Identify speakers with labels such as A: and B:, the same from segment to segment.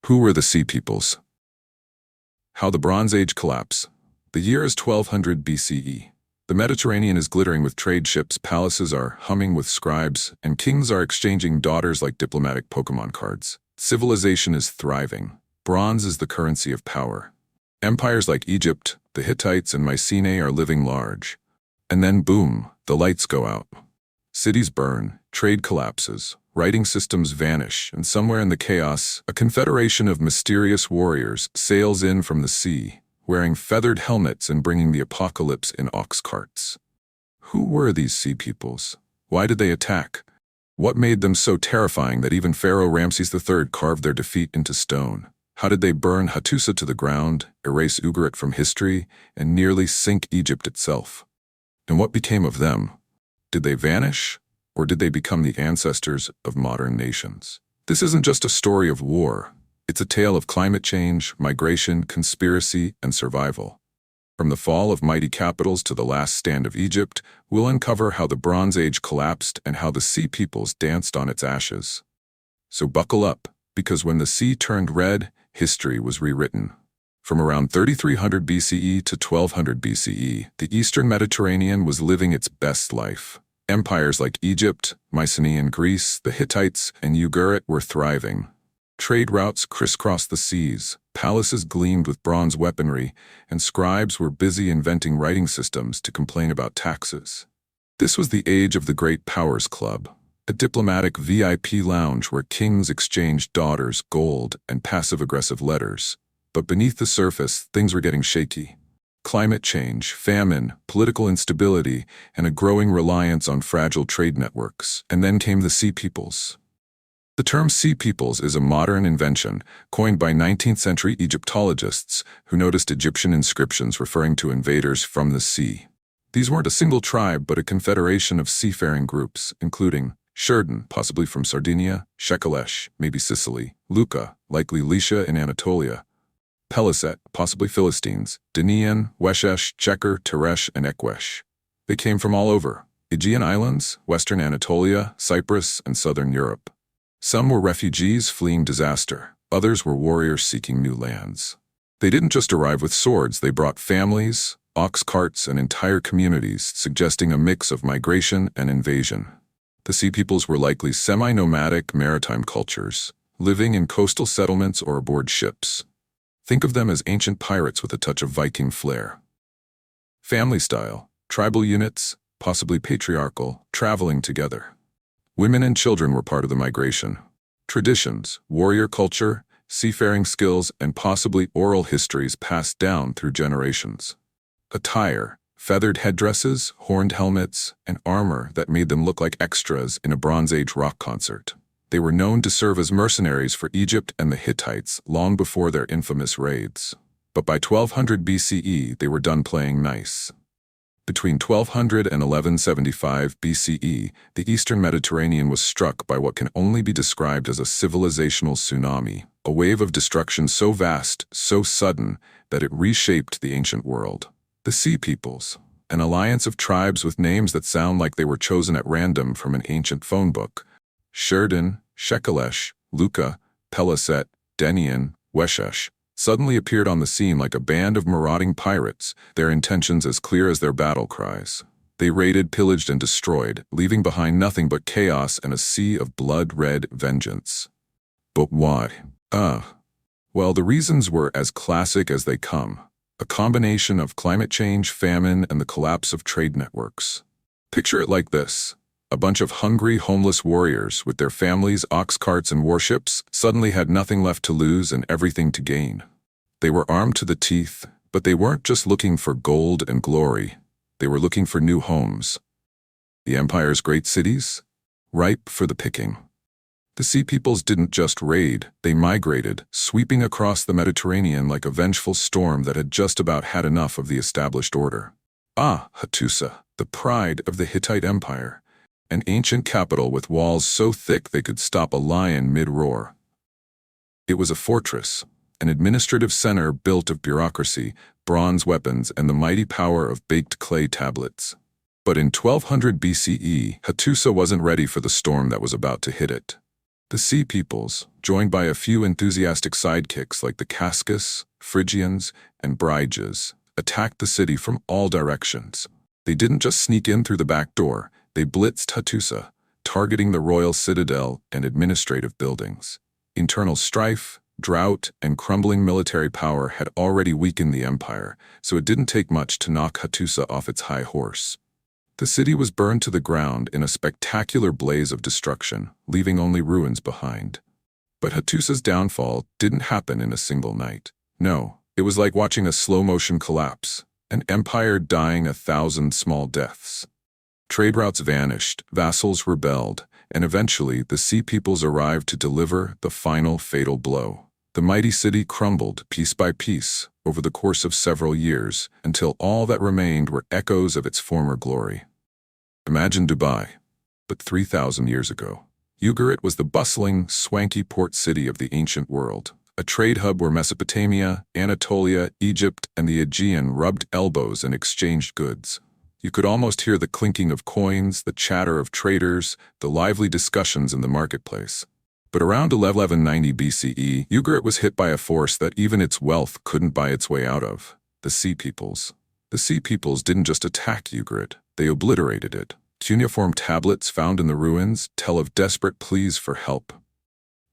A: Who were the Sea Peoples? How the Bronze Age collapsed. The year is 1200 BCE. The Mediterranean is glittering with trade ships, palaces are humming with scribes, and kings are exchanging daughters like diplomatic Pokémon cards. Civilization is thriving. Bronze is the currency of power. Empires like Egypt, the Hittites, and Mycenae are living large. And then boom, the lights go out. Cities burn, trade collapses, writing systems vanish, and somewhere in the chaos, a confederation of mysterious warriors sails in from the sea, wearing feathered helmets and bringing the apocalypse in ox carts. Who were these Sea Peoples? Why did they attack? What made them so terrifying that even Pharaoh Ramses III carved their defeat into stone? How did they burn Hattusa to the ground, erase Ugarit from history, and nearly sink Egypt itself? And what became of them? Did they vanish, or did they become the ancestors of modern nations? This isn't just a story of war. It's a tale of climate change, migration, conspiracy, and survival. From the fall of mighty capitals to the last stand of Egypt, we'll uncover how the Bronze Age collapsed and how the Sea Peoples danced on its ashes. So buckle up, because when the sea turned red, history was rewritten. From around 3300 BCE to 1200 BCE, the Eastern Mediterranean was living its best life. Empires like Egypt, Mycenae in Greece, the Hittites, and Ugarit were thriving. Trade routes crisscrossed the seas, palaces gleamed with bronze weaponry, and scribes were busy inventing writing systems to complain about taxes. This was the age of the Great Powers Club, a diplomatic VIP lounge where kings exchanged daughters, gold, and passive-aggressive letters. But beneath the surface, things were getting shaky. Climate change, famine, political instability, and a growing reliance on fragile trade networks. And then came the Sea Peoples. The term Sea Peoples is a modern invention, coined by 19th-century Egyptologists who noticed Egyptian inscriptions referring to invaders from the sea. These weren't a single tribe, but a confederation of seafaring groups, including Sherdon, possibly from Sardinia, Shekelesh, maybe Sicily, Lucca, likely Lycia in Anatolia, Peliset, possibly Philistines, Danaan, Weshesh, Cheker, Teresh, and Ekwesh. They came from all over: Aegean Islands, Western Anatolia, Cyprus, and Southern Europe. Some were refugees fleeing disaster. Others were warriors seeking new lands. They didn't just arrive with swords, they brought families, ox carts, and entire communities, suggesting a mix of migration and invasion. The Sea Peoples were likely semi-nomadic maritime cultures, living in coastal settlements or aboard ships. Think of them as ancient pirates with a touch of Viking flair. Family style, tribal units, possibly patriarchal, traveling together. Women and children were part of the migration. Traditions, warrior culture, seafaring skills, and possibly oral histories passed down through generations. Attire, feathered headdresses, horned helmets, and armor that made them look like extras in a Bronze Age rock concert. They were known to serve as mercenaries for Egypt and the Hittites long before their infamous raids. But by 1200 BCE, they were done playing nice. Between 1200 and 1175 BCE, the Eastern Mediterranean was struck by what can only be described as a civilizational tsunami, a wave of destruction so vast, so sudden, that it reshaped the ancient world. The Sea Peoples, an alliance of tribes with names that sound like they were chosen at random from an ancient phone book: Sherdon, Shekelesh, Lucca, Peliset, Danaan, Weshesh, suddenly appeared on the scene like a band of marauding pirates, their intentions as clear as their battle cries. They raided, pillaged, and destroyed, leaving behind nothing but chaos and a sea of blood-red vengeance. But why? Well, the reasons were as classic as they come: a combination of climate change, famine, and the collapse of trade networks. Picture it like this: a bunch of hungry, homeless warriors with their families, ox carts, and warships suddenly had nothing left to lose and everything to gain. They were armed to the teeth, but they weren't just looking for gold and glory. They were looking for new homes. The empire's great cities? Ripe for the picking. The Sea Peoples didn't just raid, they migrated, sweeping across the Mediterranean like a vengeful storm that had just about had enough of the established order. Hattusa, the pride of the Hittite Empire. An ancient capital with walls so thick they could stop a lion mid-roar. It was a fortress, an administrative center built of bureaucracy, bronze weapons, and the mighty power of baked clay tablets. But in 1200 BCE, Hattusa wasn't ready for the storm that was about to hit it. The Sea Peoples, joined by a few enthusiastic sidekicks like the Cascus, Phrygians, and Bryges, attacked the city from all directions. They didn't just sneak in through the back door, they blitzed Hattusa, targeting the royal citadel and administrative buildings. Internal strife, drought, and crumbling military power had already weakened the empire, so it didn't take much to knock Hattusa off its high horse. The city was burned to the ground in a spectacular blaze of destruction, leaving only ruins behind. But Hattusa's downfall didn't happen in a single night. No, it was like watching a slow-motion collapse, an empire dying 1,000 small deaths. Trade routes vanished, vassals rebelled, and eventually the Sea Peoples arrived to deliver the final fatal blow. The mighty city crumbled piece by piece over the course of several years until all that remained were echoes of its former glory. Imagine Dubai, but 3,000 years ago. Ugarit was the bustling, swanky port city of the ancient world, a trade hub where Mesopotamia, Anatolia, Egypt, and the Aegean rubbed elbows and exchanged goods. You could almost hear the clinking of coins, the chatter of traders, the lively discussions in the marketplace. But around 1190 BCE, Ugarit was hit by a force that even its wealth couldn't buy its way out of: the Sea Peoples. The Sea Peoples didn't just attack Ugarit, they obliterated it. Cuneiform tablets found in the ruins tell of desperate pleas for help.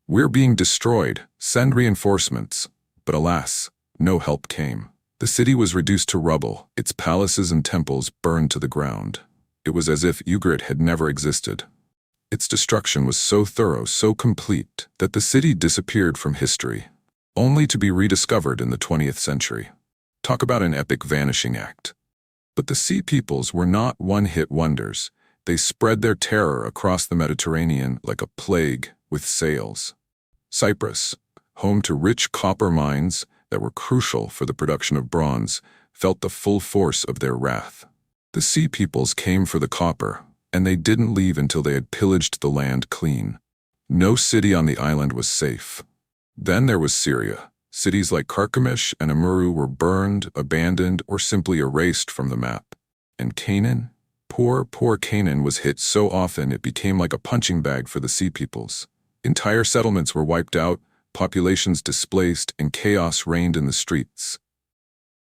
A: "We're being destroyed, send reinforcements." But alas, no help came. The city was reduced to rubble, its palaces and temples burned to the ground. It was as if Ugarit had never existed. Its destruction was so thorough, so complete, that the city disappeared from history, only to be rediscovered in the 20th century. Talk about an epic vanishing act. But the Sea Peoples were not one-hit wonders. They spread their terror across the Mediterranean like a plague with sails. Cyprus, home to rich copper mines that were crucial for the production of bronze, felt the full force of their wrath. The Sea Peoples came for the copper, and they didn't leave until they had pillaged the land clean. No city on the island was safe. Then there was Syria. Cities like Carchemish and Amuru were burned, abandoned, or simply erased from the map. And Canaan? Poor Canaan was hit so often it became like a punching bag for the Sea Peoples. Entire settlements were wiped out, populations displaced, and chaos reigned in the streets.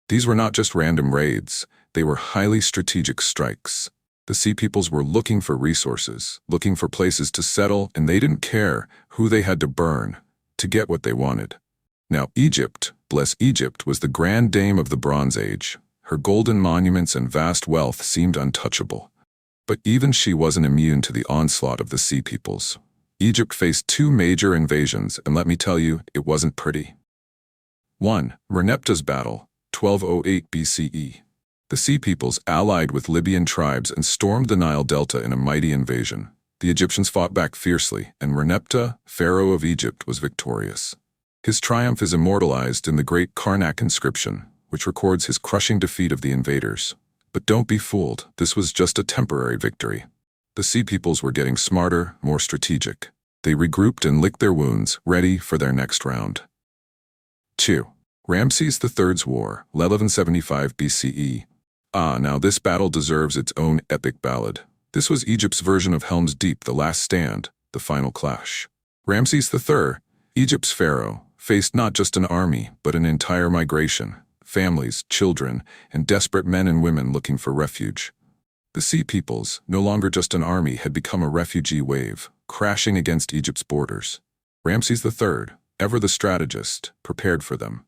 A: These were not just random raids, they were highly strategic strikes. The Sea Peoples were looking for resources, looking for places to settle, and they didn't care who they had to burn to get what they wanted. Now Egypt, bless Egypt, was the grand dame of the Bronze Age. Her golden monuments and vast wealth seemed untouchable. But even she wasn't immune to the onslaught of the Sea Peoples. Egypt faced two major invasions, and let me tell you, it wasn't pretty. 1. Merneptah's Battle, 1208 BCE. The Sea Peoples allied with Libyan tribes and stormed the Nile Delta in a mighty invasion. The Egyptians fought back fiercely, and Merneptah, Pharaoh of Egypt, was victorious. His triumph is immortalized in the great Karnak inscription, which records his crushing defeat of the invaders. But don't be fooled, this was just a temporary victory. The Sea Peoples were getting smarter, more strategic. They regrouped and licked their wounds, ready for their next round. 2. Ramses III's War, 1175 BCE. Now this battle deserves its own epic ballad. This was Egypt's version of Helm's Deep, the last stand, the final clash. Ramses III, Egypt's pharaoh, faced not just an army, but an entire migration, families, children, and desperate men and women looking for refuge. The Sea Peoples, no longer just an army, had become a refugee wave, crashing against Egypt's borders. Ramses III, ever the strategist, prepared for them.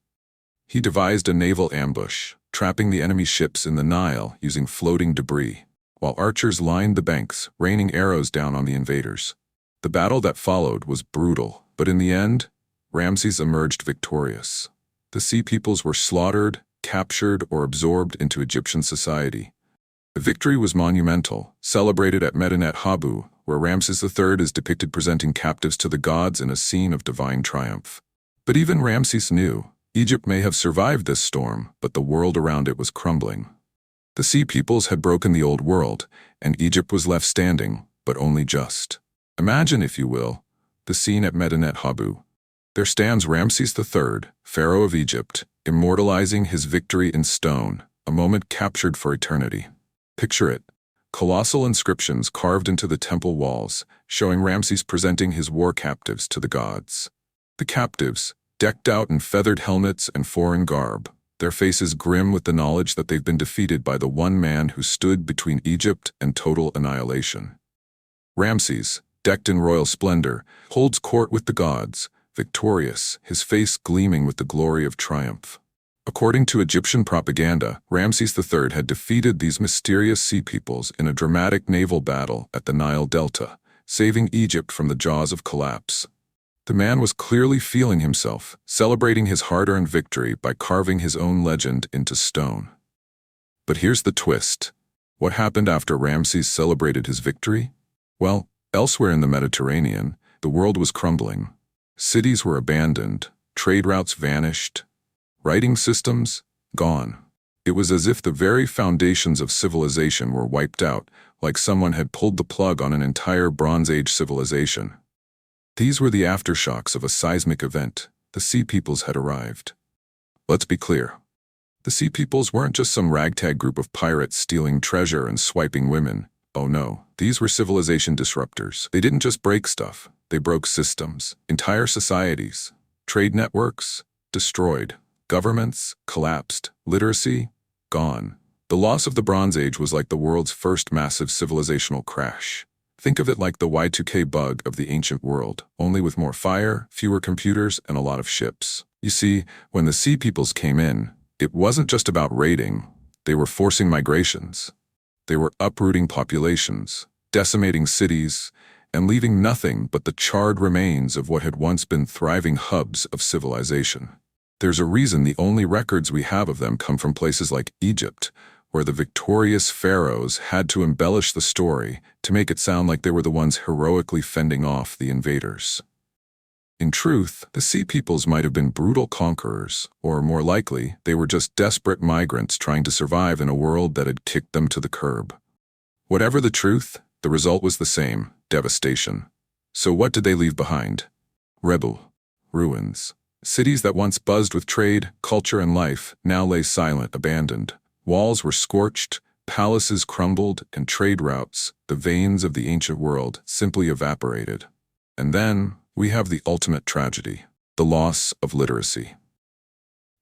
A: He devised a naval ambush, trapping the enemy ships in the Nile using floating debris, while archers lined the banks, raining arrows down on the invaders. The battle that followed was brutal, but in the end, Ramses emerged victorious. The Sea Peoples were slaughtered, captured, or absorbed into Egyptian society. The victory was monumental, celebrated at Medinet Habu, where Ramses III is depicted presenting captives to the gods in a scene of divine triumph. But even Ramses knew, Egypt may have survived this storm, but the world around it was crumbling. The Sea Peoples had broken the old world, and Egypt was left standing, but only just. Imagine, if you will, the scene at Medinet Habu. There stands Ramses III, Pharaoh of Egypt, immortalizing his victory in stone, a moment captured for eternity. Picture it, colossal inscriptions carved into the temple walls, showing Ramses presenting his war captives to the gods. The captives, decked out in feathered helmets and foreign garb, their faces grim with the knowledge that they've been defeated by the one man who stood between Egypt and total annihilation. Ramses, decked in royal splendor, holds court with the gods, victorious, his face gleaming with the glory of triumph. According to Egyptian propaganda, Ramses III had defeated these mysterious sea peoples in a dramatic naval battle at the Nile Delta, saving Egypt from the jaws of collapse. The man was clearly feeling himself, celebrating his hard-earned victory by carving his own legend into stone. But here's the twist. What happened after Ramses celebrated his victory? Well, elsewhere in the Mediterranean, the world was crumbling. Cities were abandoned, trade routes vanished, writing systems gone. It was as if the very foundations of civilization were wiped out, like someone had pulled the plug on an entire Bronze Age civilization. These were the aftershocks of a seismic event. The Sea Peoples had arrived. Let's be clear. The Sea Peoples weren't just some ragtag group of pirates stealing treasure and swiping women. Oh no, these were civilization disruptors. They didn't just break stuff. They broke systems, entire societies. Trade networks, destroyed. Governments, collapsed. Literacy, gone. The loss of the Bronze Age was like the world's first massive civilizational crash. Think of it like the Y2K bug of the ancient world, only with more fire, fewer computers, and a lot of ships. You see, when the Sea Peoples came in, it wasn't just about raiding. They were forcing migrations. They were uprooting populations, decimating cities, and leaving nothing but the charred remains of what had once been thriving hubs of civilization. There's a reason the only records we have of them come from places like Egypt, where the victorious pharaohs had to embellish the story to make it sound like they were the ones heroically fending off the invaders. In truth, the Sea Peoples might have been brutal conquerors, or more likely, they were just desperate migrants trying to survive in a world that had kicked them to the curb. Whatever the truth, the result was the same: devastation. So what did they leave behind? Ruins. Cities that once buzzed with trade, culture, and life now lay silent, abandoned. Walls were scorched, palaces crumbled, and trade routes, the veins of the ancient world, simply evaporated. And then, we have the ultimate tragedy: the loss of literacy.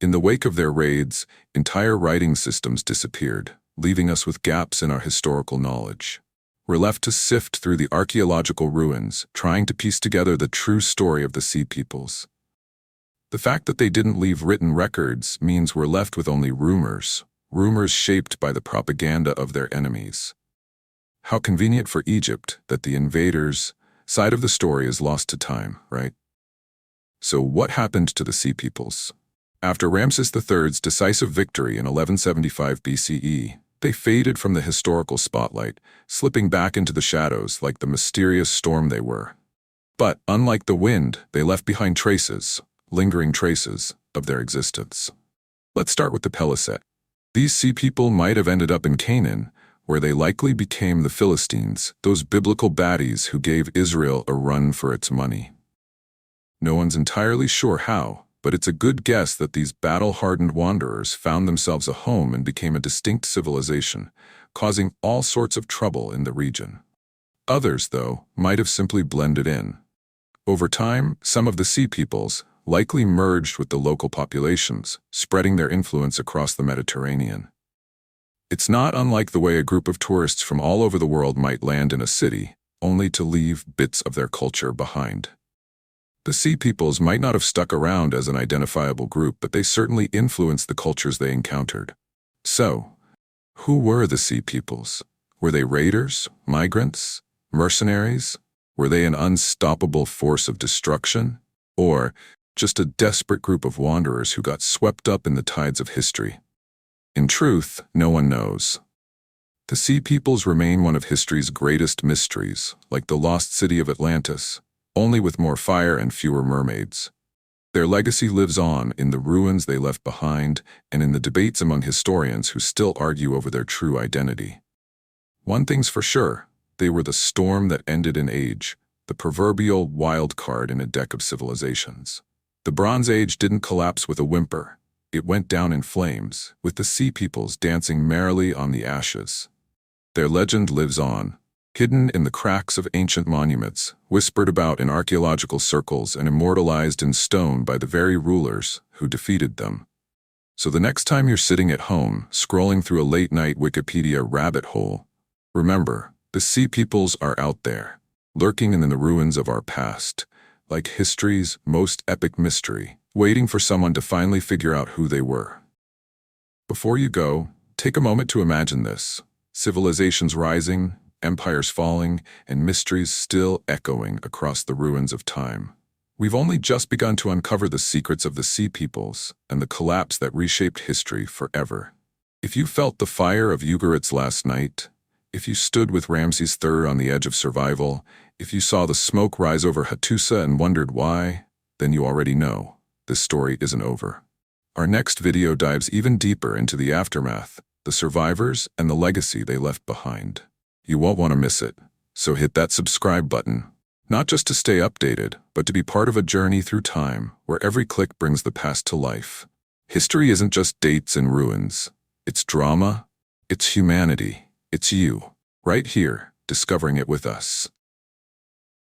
A: In the wake of their raids, entire writing systems disappeared, leaving us with gaps in our historical knowledge. We're left to sift through the archaeological ruins, trying to piece together the true story of the Sea Peoples. The fact that they didn't leave written records means we're left with only rumors shaped by the propaganda of their enemies. How convenient for Egypt that the invaders' side of the story is lost to time, right? So what happened to the Sea Peoples? After Ramses III's decisive victory in 1175 BCE, they faded from the historical spotlight, slipping back into the shadows like the mysterious storm they were. But unlike the wind, they left behind traces, lingering traces, of their existence. Let's start with the Peliset. These Sea People might have ended up in Canaan, where they likely became the Philistines, those biblical baddies who gave Israel a run for its money. No one's entirely sure how, but it's a good guess that these battle-hardened wanderers found themselves a home and became a distinct civilization, causing all sorts of trouble in the region. Others, though, might have simply blended in. Over time, some of the Sea Peoples likely merged with the local populations, spreading their influence across the Mediterranean. It's not unlike the way a group of tourists from all over the world might land in a city, only to leave bits of their culture behind. The Sea Peoples might not have stuck around as an identifiable group, but they certainly influenced the cultures they encountered. So, who were the Sea Peoples? Were they raiders, migrants, mercenaries? Were they an unstoppable force of destruction? Or just a desperate group of wanderers who got swept up in the tides of history? In truth, no one knows. The Sea Peoples remain one of history's greatest mysteries, like the lost city of Atlantis, only with more fire and fewer mermaids. Their legacy lives on in the ruins they left behind and in the debates among historians who still argue over their true identity. One thing's for sure: they were the storm that ended an age, the proverbial wild card in a deck of civilizations. The Bronze Age didn't collapse with a whimper. It went down in flames, with the Sea Peoples dancing merrily on the ashes. Their legend lives on, hidden in the cracks of ancient monuments, whispered about in archaeological circles and immortalized in stone by the very rulers who defeated them. So the next time you're sitting at home, scrolling through a late-night Wikipedia rabbit hole, remember, the sea peoples are out there, lurking in the ruins of our past, like history's most epic mystery, waiting for someone to finally figure out who they were. Before you go, take a moment to imagine this: civilizations rising, empires falling, and mysteries still echoing across the ruins of time. We've only just begun to uncover the secrets of the sea peoples and the collapse that reshaped history forever. If you felt the fire of Ugarit's last night, if you stood with Ramses III on the edge of survival, if you saw the smoke rise over Hattusa and wondered why, then you already know this story isn't over. Our next video dives even deeper into the aftermath, the survivors, and the legacy they left behind. You won't want to miss it, so hit that subscribe button. Not just to stay updated, but to be part of a journey through time where every click brings the past to life. History isn't just dates and ruins. It's drama, it's humanity, it's you, right here, discovering it with us.